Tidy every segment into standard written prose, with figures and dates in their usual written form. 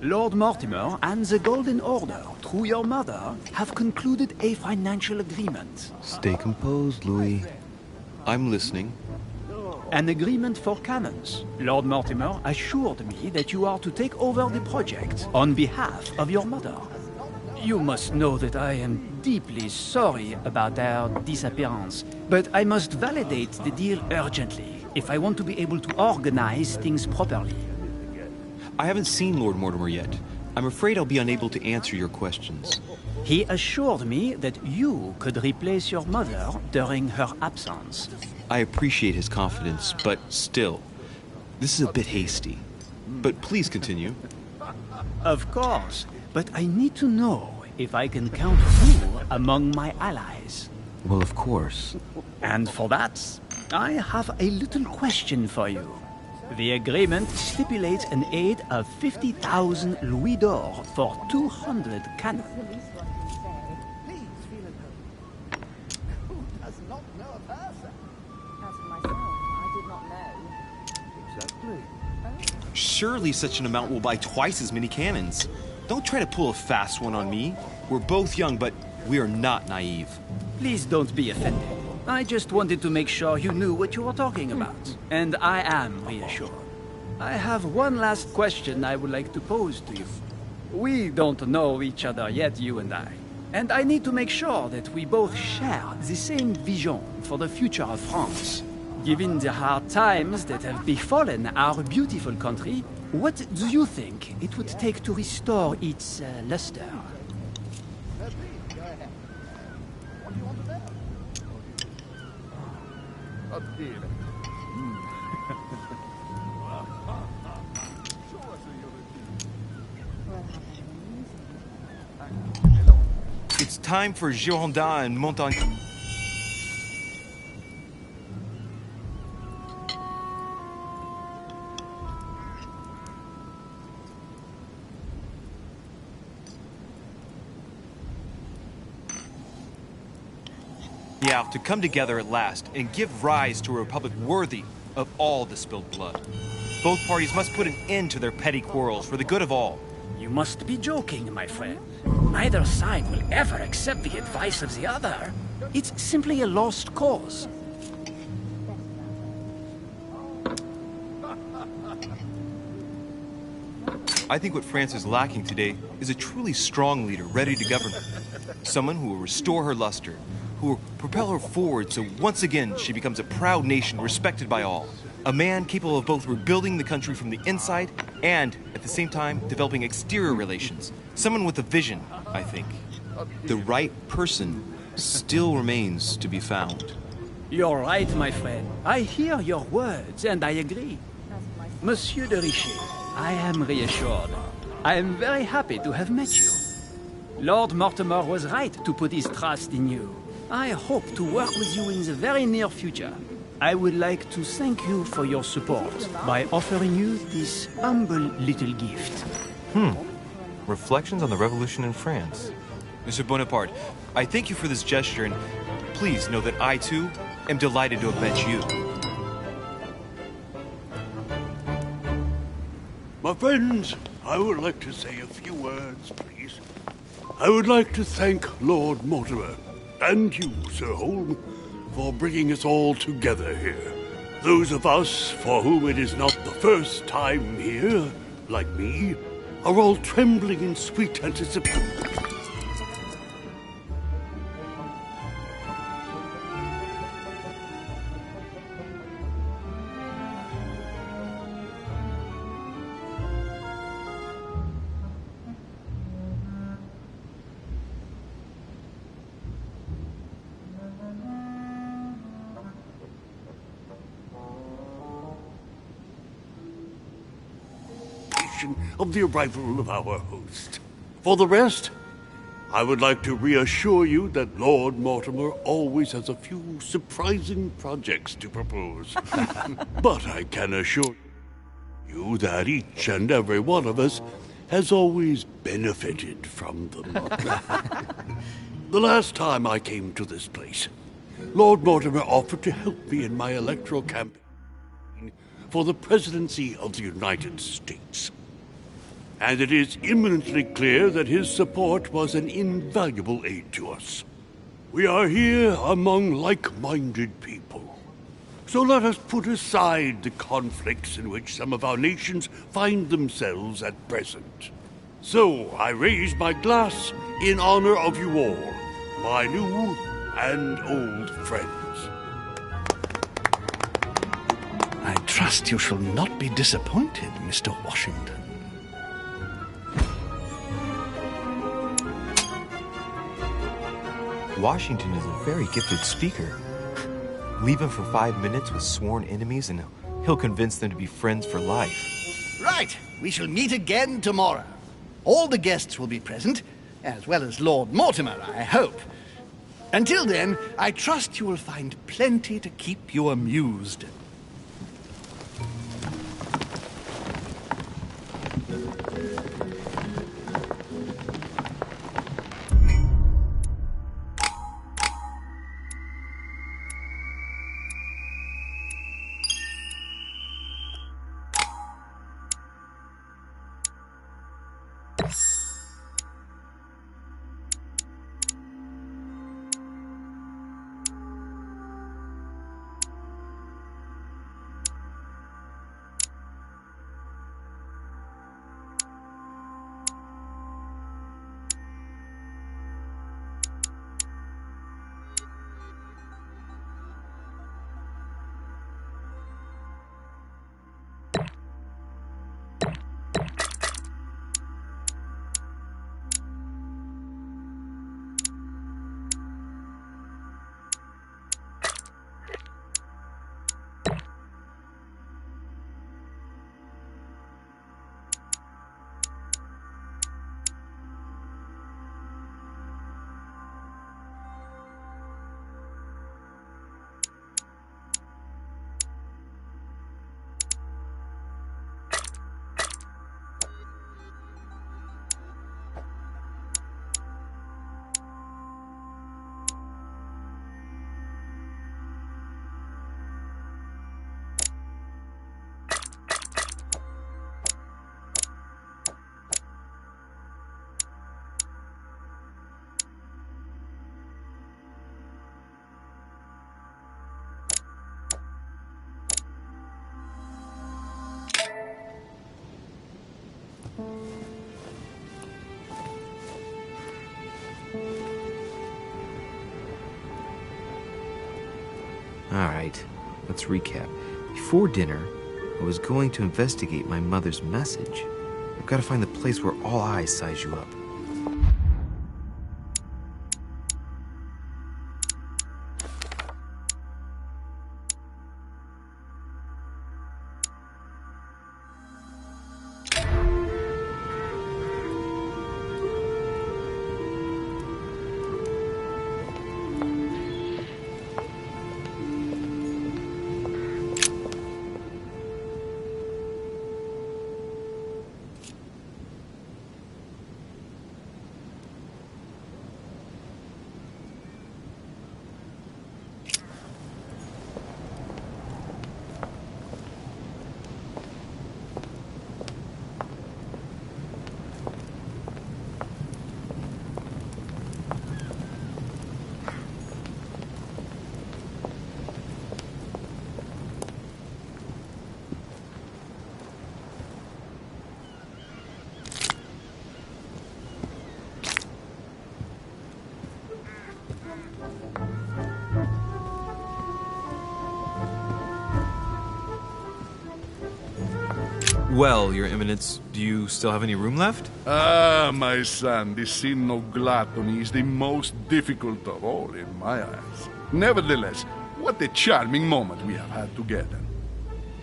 Lord Mortimer and the Golden Order, through your mother, have concluded a financial agreement. Stay composed, Louis. I'm listening. An agreement for cannons. Lord Mortimer assured me that you are to take over the project on behalf of your mother. You must know that I am deeply sorry about their disappearance, but I must validate the deal urgently if I want to be able to organize things properly. I haven't seen Lord Mortimer yet. I'm afraid I'll be unable to answer your questions. He assured me that you could replace your mother during her absence. I appreciate his confidence, but still, this is a bit hasty. But please continue. Of course, but I need to know if I can count you among my allies. Well, of course. And for that, I have a little question for you. The agreement stipulates an aid of 50,000 louis d'or for 200 cannons. Surely such an amount will buy twice as many cannons. Don't try to pull a fast one on me. We're both young, but we are not naive. Please don't be offended. I just wanted to make sure you knew what you were talking about. And I am reassured. I have one last question I would like to pose to you. We don't know each other yet, you and I. And I need to make sure that we both share the same vision for the future of France. Given the hard times that have befallen our beautiful country, what do you think it would take to restore its luster? It's time for Girondin and Montagne. Yeah, to come together at last and give rise to a republic worthy of all the spilled blood. Both parties must put an end to their petty quarrels for the good of all. You must be joking, my friend. Neither side will ever accept the advice of the other. It's simply a lost cause. I think what France is lacking today is a truly strong leader ready to govern her. Someone who will restore her luster, who will propel her forward so once again she becomes a proud nation respected by all. A man capable of both rebuilding the country from the inside and, at the same time, developing exterior relations. Someone with a vision, I think. The right person still remains to be found. You're right, my friend. I hear your words, and I agree. Monsieur de Richet, I am reassured. I am very happy to have met you. Lord Mortimer was right to put his trust in you. I hope to work with you in the very near future. I would like to thank you for your support by offering you this humble little gift. Reflections on the Revolution in France. Mr. Bonaparte, I thank you for this gesture, and please know that I, too, am delighted to have met you. My friends, I would like to say a few words, please. I would like to thank Lord Mortimer, and you, Sir Holm, for bringing us all together here. Those of us for whom it is not the first time here, like me, are all trembling in sweet anticipation. Of the arrival of our host. For the rest, I would like to reassure you that Lord Mortimer always has a few surprising projects to propose. But I can assure you that each and every one of us has always benefited from them. The last time I came to this place, Lord Mortimer offered to help me in my electoral campaign. for the presidency of the United States. And it is imminently clear that his support was an invaluable aid to us. We are here among like-minded people. So let us put aside the conflicts in which some of our nations find themselves at present. So I raise my glass in honor of you all, my new and old friends. I trust you shall not be disappointed, Mr. Washington. Washington is a very gifted speaker. Leave him for 5 minutes with sworn enemies and he'll convince them to be friends for life. Right. We shall meet again tomorrow. All the guests will be present, as well as Lord Mortimer, I hope. Until then, I trust you will find plenty to keep you amused. Alright, let's recap. Before dinner, I was going to investigate my mother's message. I've got to find the place where all eyes size you up. Well, Your Eminence, do you still have any room left? Ah, my son, the sin of gluttony is the most difficult of all in my eyes. Nevertheless, what a charming moment we have had together.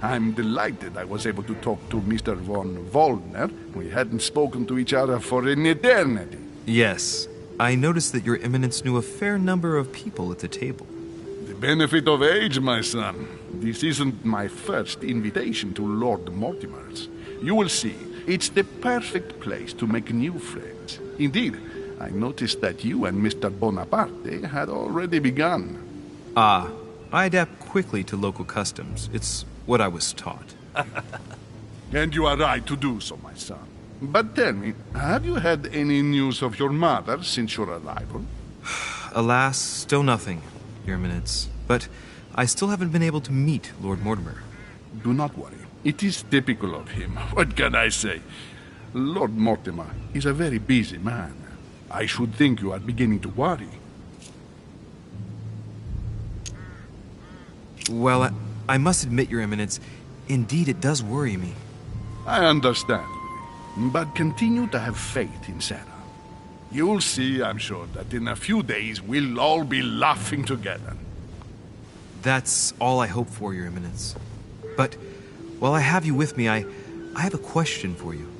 I'm delighted I was able to talk to Mr. von Waldner. We hadn't spoken to each other for an eternity. Yes. I noticed that Your Eminence knew a fair number of people at the table. The benefit of age, my son. This isn't my first invitation to Lord Mortimer's. You will see, it's the perfect place to make new friends. Indeed, I noticed that you and Mr. Bonaparte had already begun. Ah, I adapt quickly to local customs. It's what I was taught. And you are right to do so, my son. But tell me, have you had any news of your mother since your arrival? Alas, still nothing, Your Eminence. But I still haven't been able to meet Lord Mortimer. Do not worry. It is typical of him. What can I say? Lord Mortimer is a very busy man. I should think you are beginning to worry. Well, I must admit, Your Eminence, indeed it does worry me. I understand, but continue to have faith in Sarah. You'll see, I'm sure, that in a few days we'll all be laughing together. That's all I hope for, Your Eminence. But while I have you with me, I have a question for you.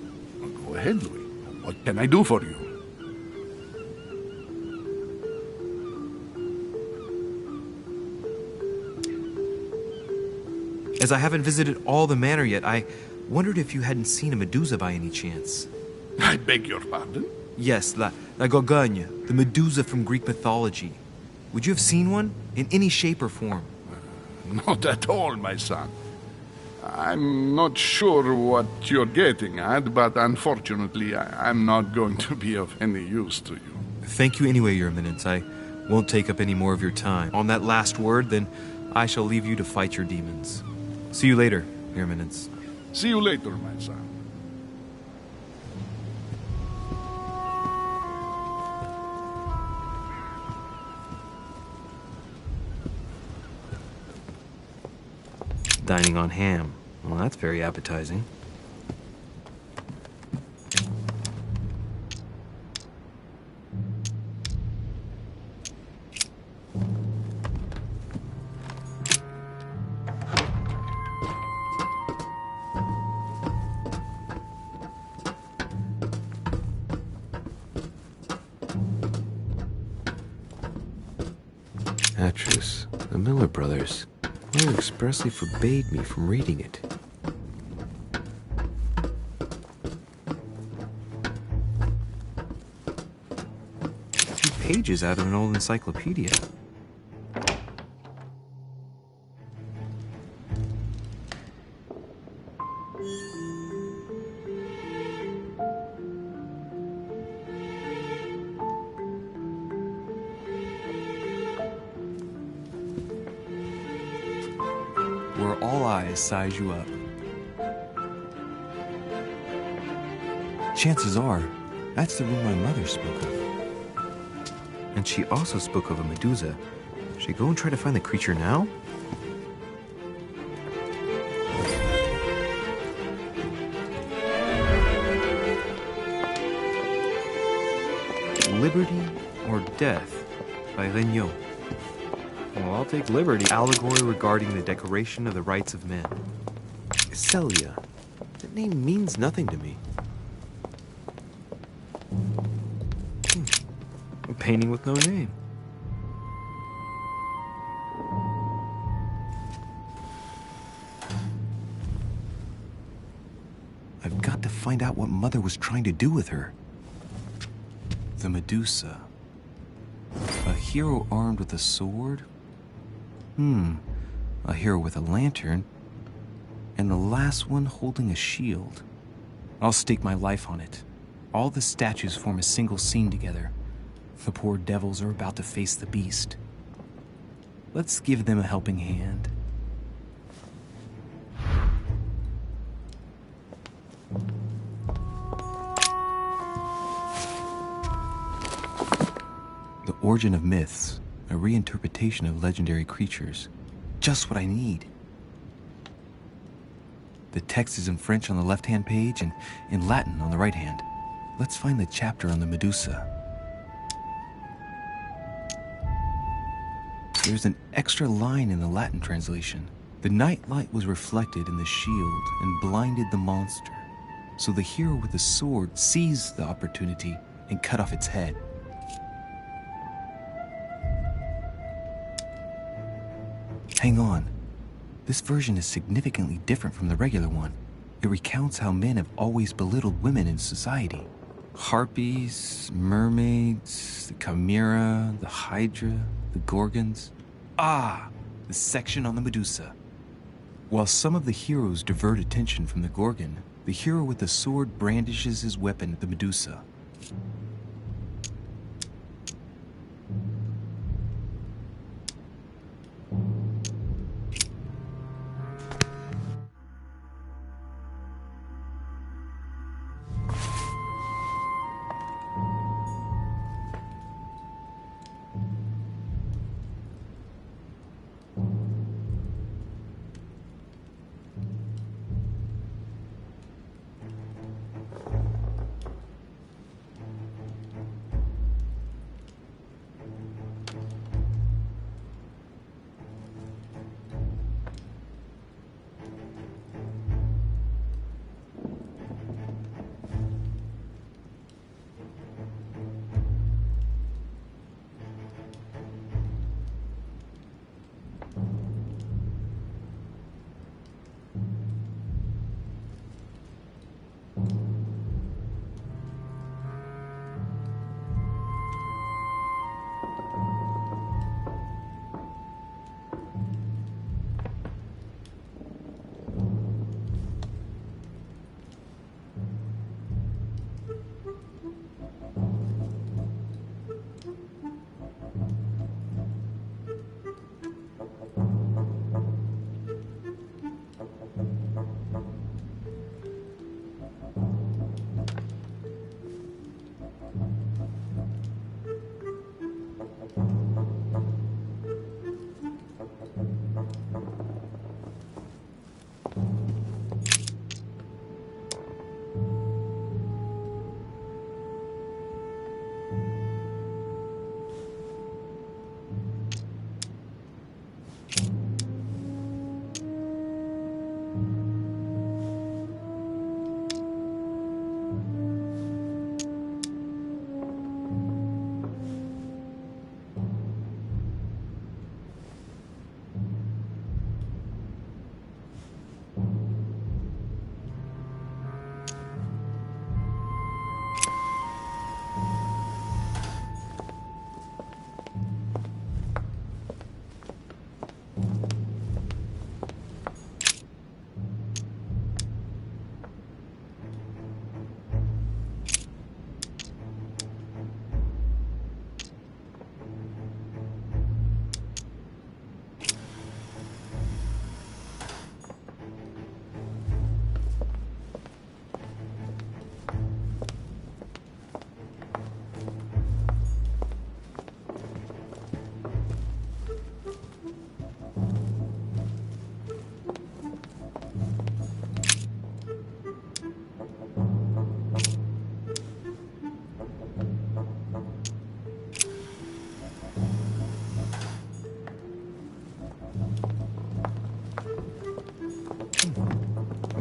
Go ahead, Louis. What can I do for you? As I haven't visited all the manor yet, I wondered if you hadn't seen a Medusa by any chance. I beg your pardon? Yes, La Gorgogne, the Medusa from Greek mythology. Would you have seen one? In any shape or form? Not at all, my son. I'm not sure what you're getting at, but unfortunately, I'm not going to be of any use to you. Thank you anyway, Your Eminence. I won't take up any more of your time. On that last word, then, I shall leave you to fight your demons. See you later, Your Eminence. See you later, my son. Dining on ham. Well, that's very appetizing. Atreus, the Miller brothers. Father expressly forbade me from reading it. A few pages out of an old encyclopedia. Where all eyes size you up. Chances are, that's the room my mother spoke of. And she also spoke of a Medusa. Should I go and try to find the creature now? Liberty or Death by Regnault. Well, I'll take liberty. Allegory regarding the decoration of the rights of men. Celia. That name means nothing to me. A painting with no name. I've got to find out what Mother was trying to do with her. The Medusa. A hero armed with a sword? A hero with a lantern, and the last one holding a shield. I'll stake my life on it. All the statues form a single scene together. The poor devils are about to face the beast. Let's give them a helping hand. The Origin of Myths. A reinterpretation of legendary creatures. Just what I need. The text is in French on the left-hand page and in Latin on the right hand. Let's find the chapter on the Medusa. There's an extra line in the Latin translation. The night light was reflected in the shield and blinded the monster. So the hero with the sword seized the opportunity and cut off its head. Hang on. This version is significantly different from the regular one. It recounts how men have always belittled women in society. Harpies, mermaids, the chimera, the hydra, the gorgons. Ah, the section on the Medusa. While some of the heroes divert attention from the Gorgon, the hero with the sword brandishes his weapon at the Medusa.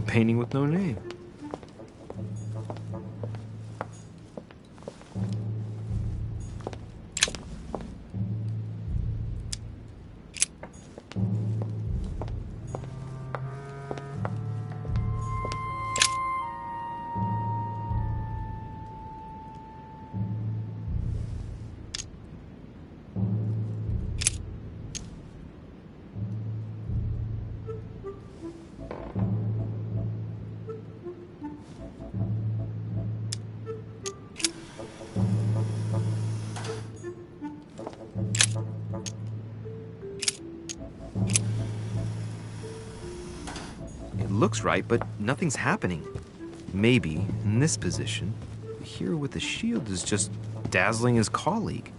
Painting with no name. Looks right, but nothing's happening. Maybe, in this position, the hero with the shield is just dazzling his colleague.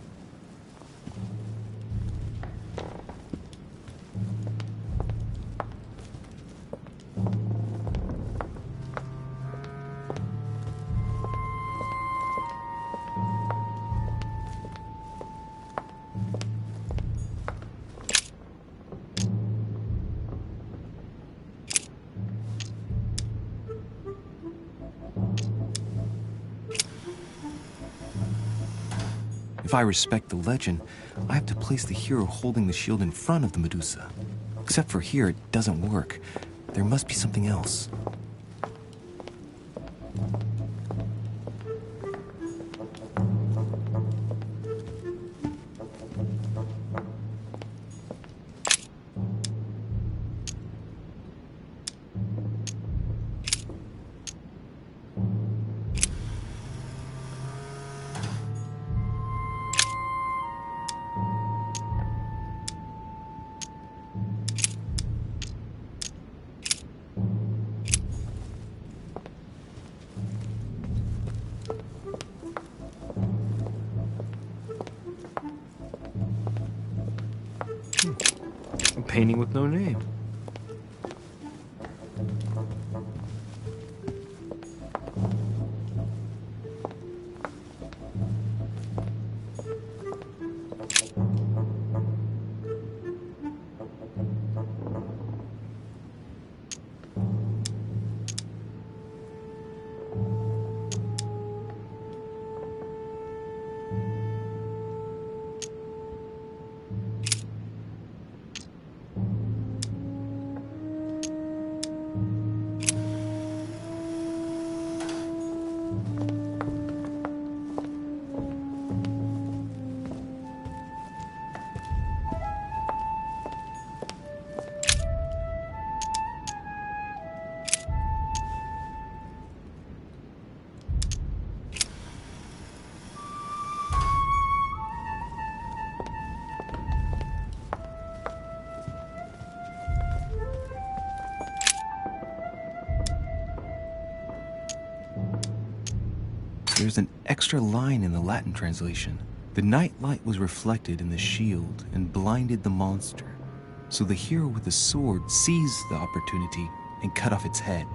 If I respect the legend, I have to place the hero holding the shield in front of the Medusa. Except for here, it doesn't work. There must be something else. painting with no name. There's an extra line in the Latin translation. The night light was reflected in the shield and blinded the monster. So the hero with the sword seized the opportunity and cut off its head.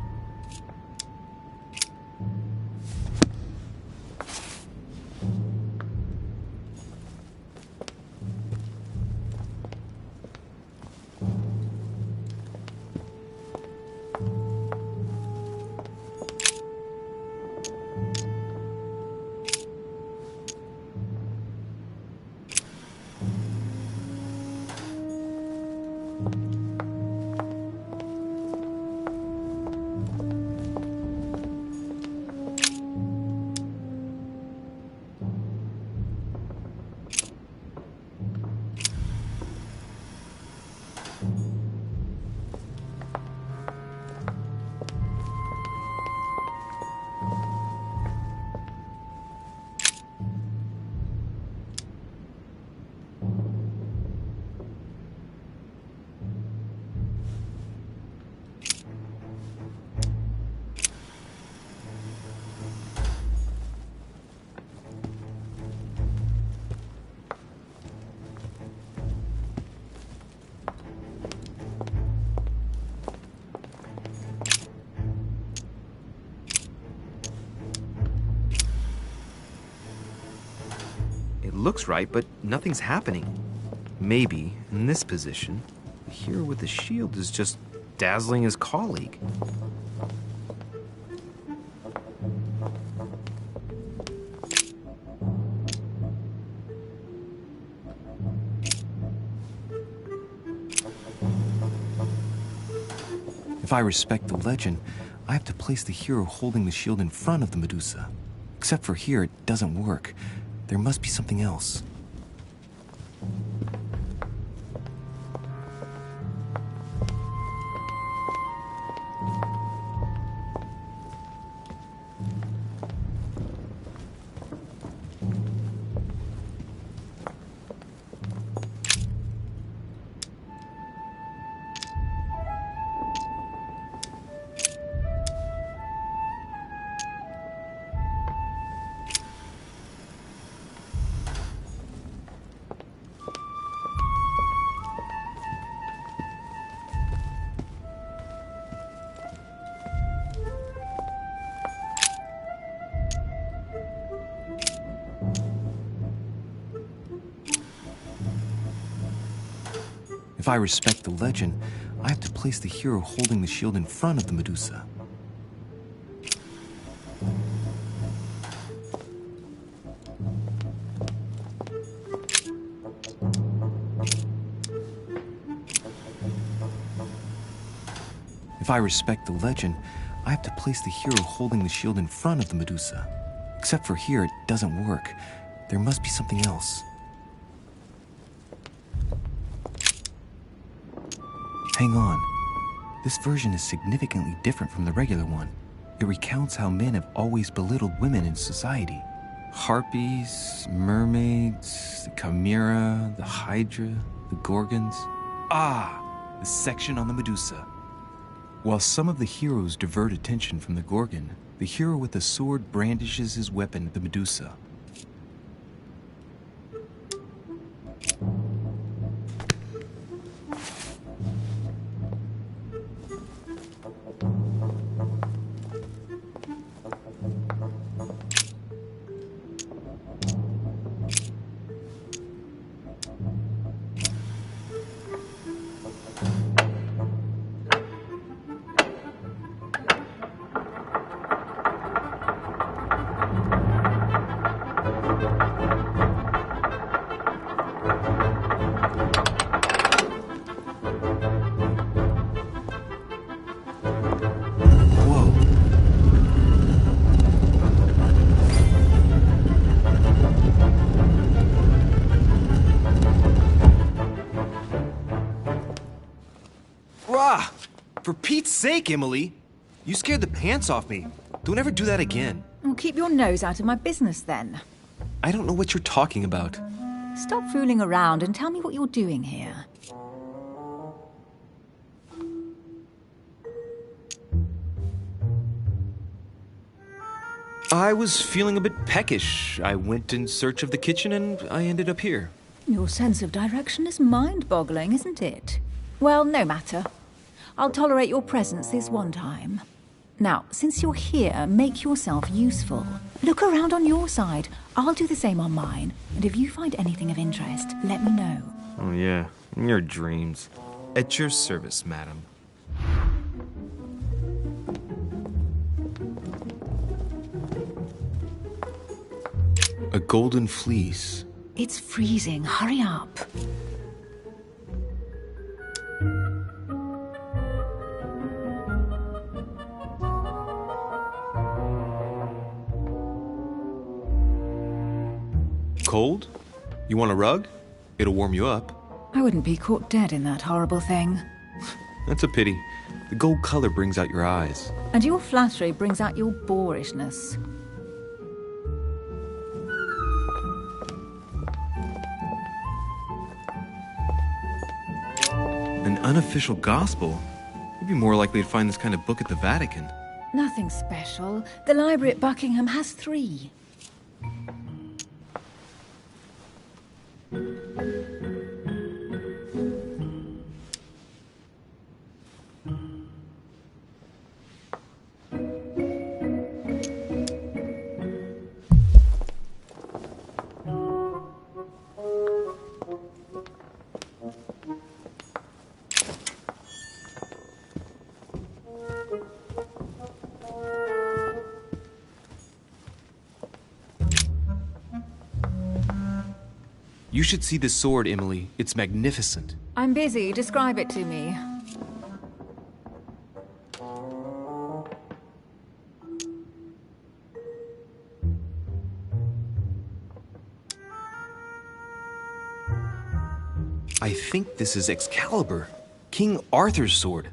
It looks right, but nothing's happening. Maybe, in this position, the hero with the shield is just dazzling his colleague. If I respect the legend, I have to place the hero holding the shield in front of the Medusa. Except for here, it doesn't work. There must be something else. If I respect the legend, I have to place the hero holding the shield in front of the Medusa. If I respect the legend, I have to place the hero holding the shield in front of the Medusa. Except for here, it doesn't work. There must be something else. Hang on. This version is significantly different from the regular one. It recounts how men have always belittled women in society. Harpies, mermaids, the Chimera, the Hydra, the Gorgons. Ah, the section on the Medusa. While some of the heroes divert attention from the Gorgon, the hero with the sword brandishes his weapon at the Medusa. Rah! For Pete's sake, Emily! You scared the pants off me. Don't ever do that again. Well, keep your nose out of my business then. I don't know what you're talking about. Stop fooling around and tell me what you're doing here. I was feeling a bit peckish. I went in search of the kitchen and I ended up here. Your sense of direction is mind-boggling, isn't it? Well, no matter. I'll tolerate your presence this one time. Now, since you're here, make yourself useful. Look around on your side. I'll do the same on mine. And if you find anything of interest, let me know. Oh, yeah. In your dreams. At your service, madam. A golden fleece. It's freezing. Hurry up. Cold? You want a rug? It'll warm you up. I wouldn't be caught dead in that horrible thing. That's a pity. The gold color brings out your eyes. And your flattery brings out your boorishness. An unofficial gospel? You'd be more likely to find this kind of book at the Vatican. Nothing special. The library at Buckingham has 3. You should see this sword, Emily. It's magnificent. I'm busy. Describe it to me. I think this is Excalibur, King Arthur's sword.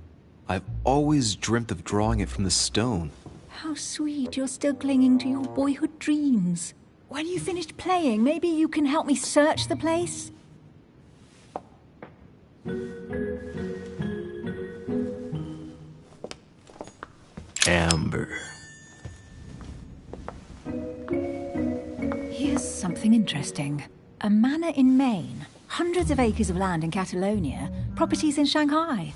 I've always dreamt of drawing it from the stone. How sweet. You're still clinging to your boyhood dreams. When you finished playing, maybe you can help me search the place? Amber. Here's something interesting. A manor in Maine, hundreds of acres of land in Catalonia, properties in Shanghai.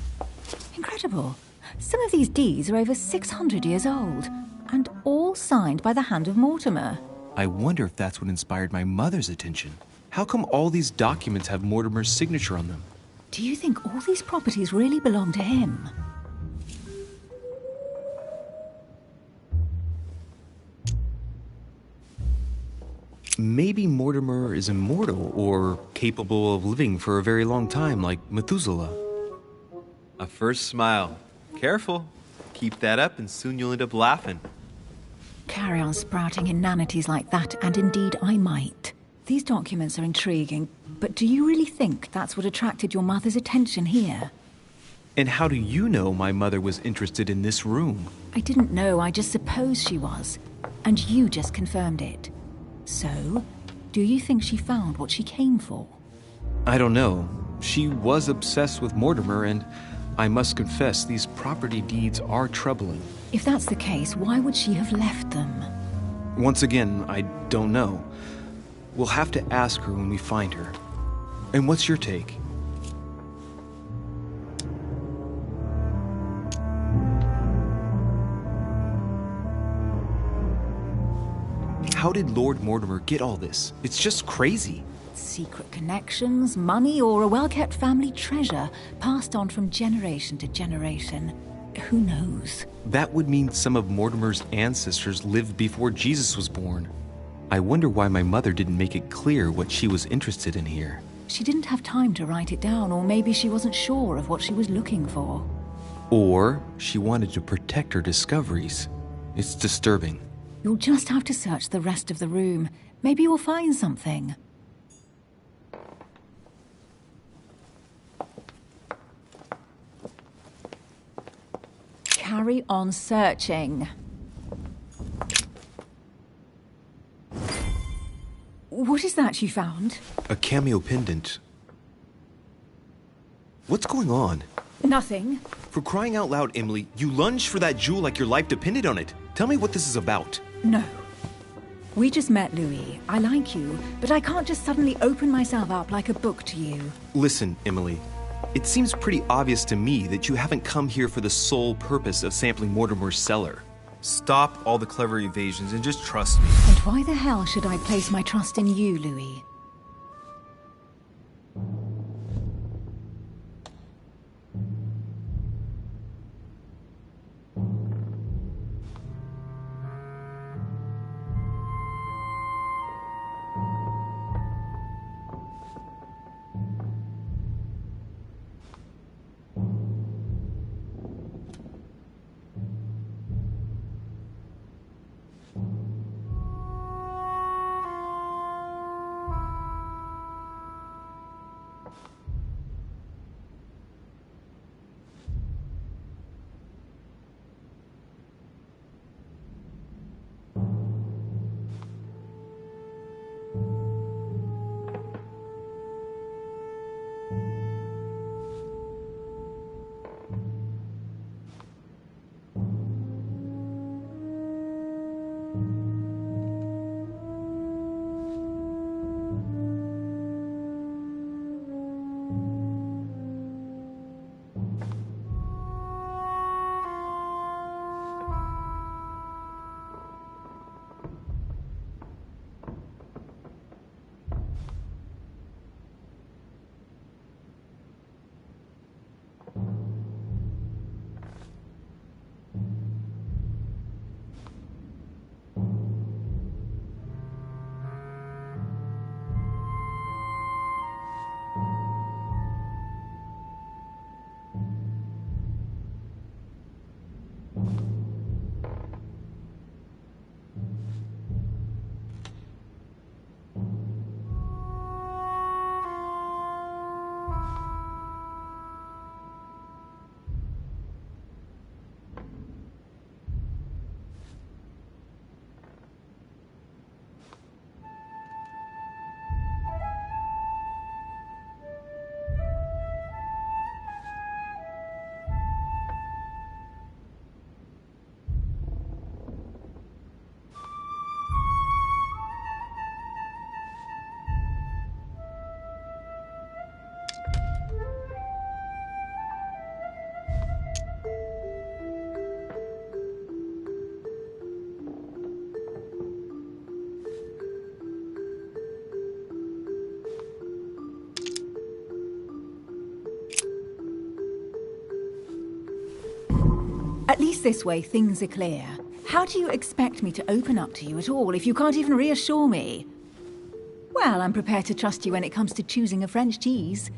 Incredible. Some of these deeds are over 600 years old, and all signed by the hand of Mortimer. I wonder if that's what inspired my mother's attention. How come all these documents have Mortimer's signature on them? Do you think all these properties really belong to him? Maybe Mortimer is immortal or capable of living for a very long time, like Methuselah. A first smile. Careful. Keep that up and soon you'll end up laughing. Carry on sprouting inanities like that, and indeed I might. These documents are intriguing, but do you really think that's what attracted your mother's attention here? And how do you know my mother was interested in this room? I didn't know, I just supposed she was. And you just confirmed it. So, do you think she found what she came for? I don't know. She was obsessed with Mortimer, and I must confess these property deeds are troubling. If that's the case, why would she have left them? Once again, I don't know. We'll have to ask her when we find her. And what's your take? How did Lord Mortimer get all this? It's just crazy. Secret connections, money, or a well-kept family treasure passed on from generation to generation. Who knows? That would mean some of Mortimer's ancestors lived before Jesus was born. I wonder why my mother didn't make it clear what she was interested in here. She didn't have time to write it down, or maybe she wasn't sure of what she was looking for. Or she wanted to protect her discoveries. It's disturbing. You'll just have to search the rest of the room. Maybe you'll find something. carry on searching. What is that you found? A cameo pendant. What's going on? Nothing. For crying out loud, Emily, you lunged for that jewel like your life depended on it. Tell me what this is about. No. We just met, Louis. I like you, but I can't just suddenly open myself up like a book to you. Listen, Emily. It seems pretty obvious to me that you haven't come here for the sole purpose of sampling Mortimer's cellar. Stop all the clever evasions and just trust me. And why the hell should I place my trust in you, Louis? At least this way, things are clear. How do you expect me to open up to you at all if you can't even reassure me? Well, I'm prepared to trust you when it comes to choosing a French cheese.